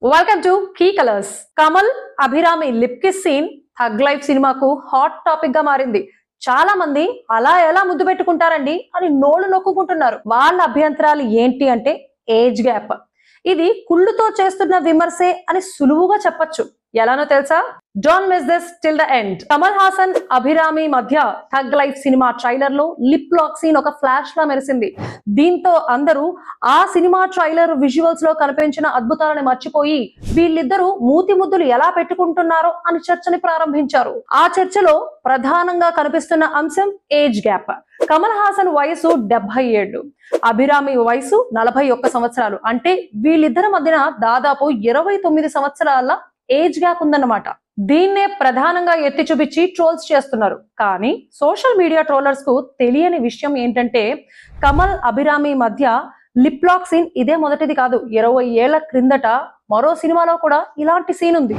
Welcome to key colours. Kamal Abhirami lip kiss scene thug life సినిమాకు hot topic గా మారింది. చాలా మంది అలా ఎలా ముద్దు పెట్టుకుంటారండి అని నోళ్లు నొక్కుకుంటున్నారు. వాళ్ళ అభ్యంతరాలు ఏంటి అంటే ఏజ్ గ్యాప్. ఇది కుళ్ళుతో చేస్తున్న విమర్శే అని సులువుగా చెప్పొచ్చు. ఎలానో తెలుసా? Don't miss this till the end. Kamal Haasan Abhirami మధ్య థగ్ లైఫ్ సినిమా ట్రైలర్ లో లిప్ లాక్ సీన్ ఒక ఫ్లాష్ లా మెరిసింది. దీంతో అందరూ ఆ సినిమా ట్రైలర్ విజువల్స్ లో కనిపించిన అద్భుతాలను మర్చిపోయి వీళ్ళిద్దరూ మూతి ముద్దులు ఎలా పెట్టుకుంటున్నారో అని చర్చని ప్రారంభించారు. ఆ చర్చలో ప్రధానంగా కనిపిస్తున్న అంశం ఏజ్ గ్యాప్. కమల్ హాసన్ వయసు 77, అభిరామి వయసు 41 సంవత్సరాలు. అంటే వీళ్ళిద్దరి మధ్యన దాదాపు 29 సంవత్సరాల ఏజ్ గ్యాప్ ఉందన్నమాట. దీన్నే ప్రధానంగా ఎత్తి చూపించి ట్రోల్స్ చేస్తున్నారు. కానీ సోషల్ మీడియా ట్రోలర్స్ కు తెలియని విషయం ఏంటంటే కమల్ అభిరామి మధ్య లిప్ లాక్ సీన్ ఇదే మొదటిది కాదు. 20 ఏళ్ల క్రిందట మరో సినిమాలో కూడా ఇలాంటి సీన్ ఉంది.